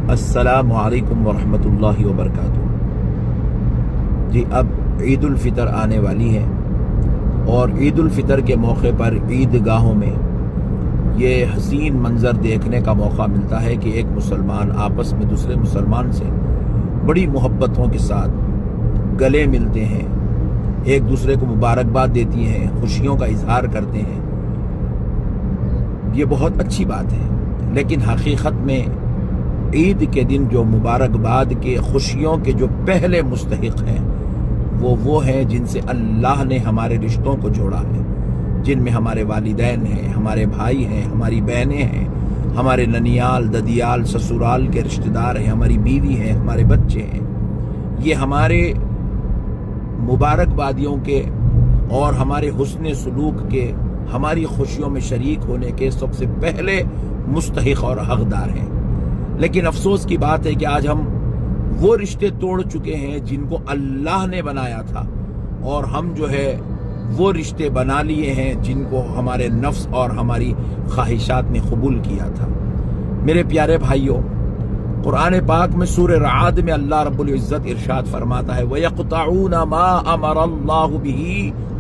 السلام علیکم ورحمۃ اللہ وبرکاتہ۔ جی اب عید الفطر آنے والی ہے اور عید الفطر کے موقع پر عید گاہوں میں یہ حسین منظر دیکھنے کا موقع ملتا ہے کہ ایک مسلمان آپس میں دوسرے مسلمان سے بڑی محبتوں کے ساتھ گلے ملتے ہیں، ایک دوسرے کو مبارکباد دیتی ہیں، خوشیوں کا اظہار کرتے ہیں۔ یہ بہت اچھی بات ہے، لیکن حقیقت میں عید کے دن جو مبارکباد کے خوشیوں کے جو پہلے مستحق ہیں وہ ہیں جن سے اللہ نے ہمارے رشتوں کو جوڑا ہے، جن میں ہمارے والدین ہیں، ہمارے بھائی ہیں، ہماری بہنیں ہیں، ہمارے ننیال ددیال سسرال کے رشتہ دار ہیں، ہماری بیوی ہیں، ہمارے بچے ہیں۔ یہ ہمارے مبارکبادیوں کے اور ہمارے حسن سلوک کے، ہماری خوشیوں میں شریک ہونے کے سب سے پہلے مستحق اور حقدار ہیں۔ لیکن افسوس کی بات ہے کہ آج ہم وہ رشتے توڑ چکے ہیں جن کو اللہ نے بنایا تھا، اور ہم جو ہے وہ رشتے بنا لیے ہیں جن کو ہمارے نفس اور ہماری خواہشات نے قبول کیا تھا۔ میرے پیارے بھائیوں، قرآن پاک میں سورہ رعد میں اللہ رب العزت ارشاد فرماتا ہے وَيَقْطَعُونَ مَا أَمَرَ اللَّهُ بِهِ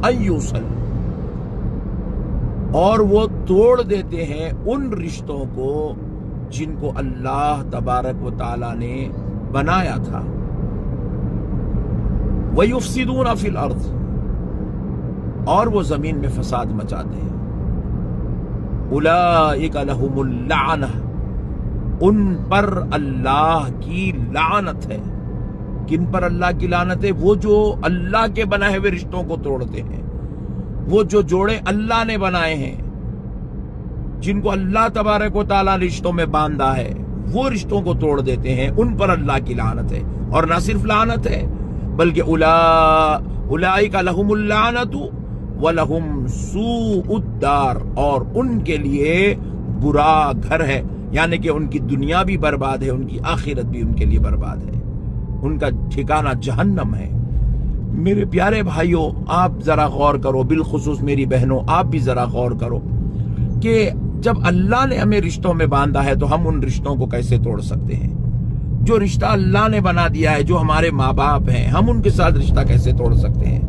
أَن يُوصَلَ، اور وہ توڑ دیتے ہیں ان رشتوں کو جن کو اللہ تبارک و تعالی نے بنایا تھا۔ وَيُفْسِدُونَ فِي الْأَرْضِ، اور وہ زمین میں فساد مچاتے ہیں۔ أُولَئِكَ لَهُمُ اللَّعْنَةُ، ان پر اللہ کی لعنت ہے۔ کن پر اللہ کی لعنت ہے؟ وہ جو اللہ کے بنائے ہوئے رشتوں کو توڑتے ہیں، وہ جو جوڑے اللہ نے بنائے ہیں، جن کو اللہ تبارک و تعالیٰ رشتوں میں باندھا ہے، وہ رشتوں کو توڑ دیتے ہیں، ان پر اللہ کی لعنت ہے۔ اور نہ صرف لعنت ہے بلکہ اولئک لہم اللعنت ولہم سوء الدار، اور ان کے لیے برا گھر ہے، یعنی کہ ان کی دنیا بھی برباد ہے، ان کی آخرت بھی ان کے لیے برباد ہے، ان کا ٹھکانہ جہنم ہے۔ میرے پیارے بھائیوں، آپ ذرا غور کرو، بالخصوص میری بہنوں آپ بھی ذرا غور کرو کہ جب اللہ نے ہمیں رشتوں میں باندھا ہے تو ہم ان رشتوں کو کیسے توڑ سکتے ہیں؟ جو رشتہ اللہ نے بنا دیا ہے، جو ہمارے ماں باپ ہیں، ہم ان کے ساتھ رشتہ کیسے توڑ سکتے ہیں؟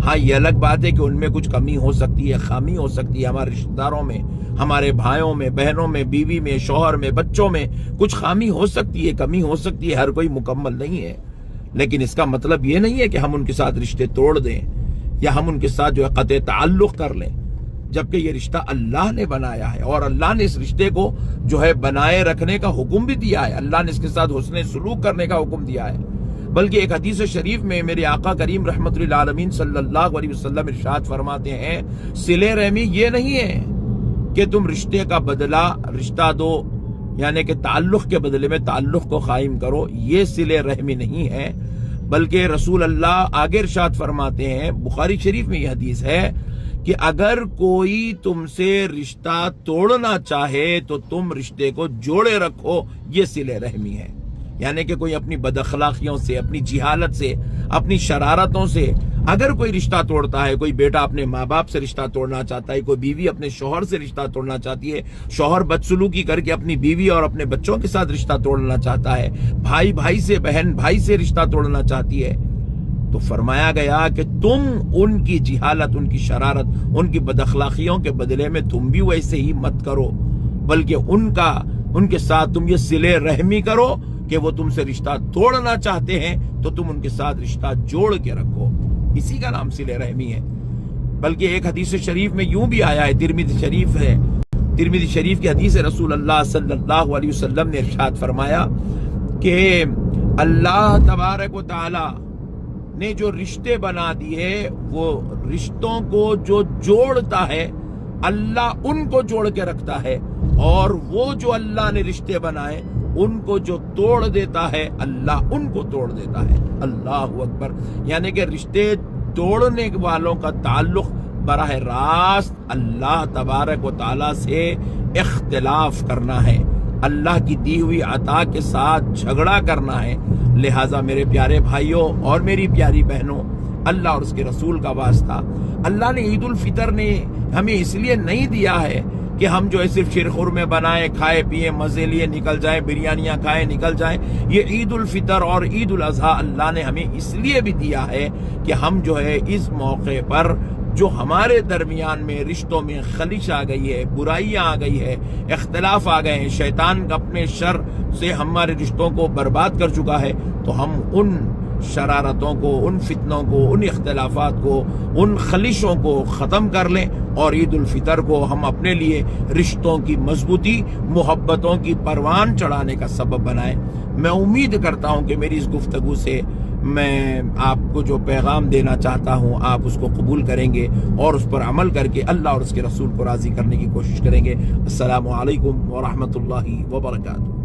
ہاں، یہ الگ بات ہے کہ ان میں کچھ کمی ہو سکتی ہے، خامی ہو سکتی ہے، ہمارے رشتہ داروں میں، ہمارے بھائیوں میں، بہنوں میں، بیوی میں، شوہر میں، بچوں میں کچھ خامی ہو سکتی ہے، کمی ہو سکتی ہے، ہر کوئی مکمل نہیں ہے۔ لیکن اس کا مطلب یہ نہیں ہے کہ ہم ان کے ساتھ رشتے توڑ دیں یا ہم ان کے ساتھ جو ہے قطع تعلق کر لیں، جبکہ یہ رشتہ اللہ نے بنایا ہے، اور اللہ نے اس رشتے کو جو ہے بنائے رکھنے کا حکم بھی دیا ہے، اللہ نے اس کے ساتھ حسن سلوک کرنے کا حکم دیا ہے۔ بلکہ ایک حدیث شریف میں میرے آقا کریم رحمت للعالمین صلی اللہ علیہ وسلم ارشاد فرماتے ہیں صلہ رحمی یہ نہیں ہے کہ تم رشتے کا بدلہ رشتہ دو، یعنی کہ تعلق کے بدلے میں تعلق کو قائم کرو، یہ صلہ رحمی نہیں ہے، بلکہ رسول اللہ آگے ارشاد فرماتے ہیں، بخاری شریف میں یہ حدیث ہے کہ اگر کوئی تم سے رشتہ توڑنا چاہے تو تم رشتے کو جوڑے رکھو، یہ صلہ رحمی ہے۔ یعنی کہ کوئی اپنی بد اخلاقیوں سے، اپنی جہالت سے، اپنی شرارتوں سے اگر کوئی رشتہ توڑتا ہے، کوئی بیٹا اپنے ماں باپ سے رشتہ توڑنا چاہتا ہے، کوئی بیوی اپنے شوہر سے رشتہ توڑنا چاہتی ہے، شوہر بدسلوکی کر کے اپنی بیوی اور اپنے بچوں کے ساتھ رشتہ توڑنا چاہتا ہے، بھائی بھائی سے، بہن بھائی سے رشتہ توڑنا چاہتی ہے، تو فرمایا گیا کہ تم ان کی جہالت، ان کی شرارت، ان کی بد اخلاقیوں کے بدلے میں تم بھی ویسے ہی مت کرو، بلکہ ان کے ساتھ تم یہ صلہ رحمی کرو کہ وہ تم سے رشتہ توڑنا چاہتے ہیں تو تم ان کے ساتھ رشتہ جوڑ کے رکھو، اسی کا نام صلہ رحمی ہے۔ بلکہ ایک حدیث شریف میں یوں بھی آیا ہے، ترمذی شریف کی حدیث رسول اللہ صلی اللہ علیہ وسلم نے ارشاد فرمایا کہ اللہ تبارک و تعالی نے جو رشتے بنا دیے، وہ رشتوں کو جو جوڑتا ہے اللہ ان کو جوڑ کے رکھتا ہے، اور وہ جو اللہ نے رشتے بنائے ان کو جو توڑ دیتا ہے اللہ ان کو توڑ دیتا ہے۔ اللہ اکبر! یعنی کہ رشتے توڑنے والوں کا تعلق براہ راست اللہ تبارک و تعالی سے اختلاف کرنا ہے، اللہ کی دی ہوئی عطا کے ساتھ جھگڑا کرنا ہے۔ لہٰذا میرے پیارے بھائیوں اور میری پیاری بہنوں، اللہ اور اس کے رسول کا واسطہ، اللہ نے عید الفطر نے ہمیں اس لیے نہیں دیا ہے کہ ہم جو ہے صرف شیرخور میں بنائیں، کھائے پیئے، مزے لیے نکل جائیں، بریانیاں کھائیں نکل جائیں. یہ عید الفطر اور عید الاضحیٰ اللہ نے ہمیں اس لیے بھی دیا ہے کہ ہم جو ہے اس موقع پر جو ہمارے درمیان میں رشتوں میں خلش آ گئی ہے، برائیاں آ گئی ہے، اختلاف آ گئے ہیں، شیطان اپنے شر سے ہمارے رشتوں کو برباد کر چکا ہے، تو ہم ان شرارتوں کو، ان فتنوں کو، ان اختلافات کو، ان خلشوں کو ختم کر لیں اور عید الفطر کو ہم اپنے لیے رشتوں کی مضبوطی، محبتوں کی پروان چڑھانے کا سبب بنائیں. میں امید کرتا ہوں کہ میری اس گفتگو سے میں آپ کو جو پیغام دینا چاہتا ہوں آپ اس کو قبول کریں گے اور اس پر عمل کر کے اللہ اور اس کے رسول کو راضی کرنے کی کوشش کریں گے. السلام علیکم ورحمۃ اللہ وبرکاتہ.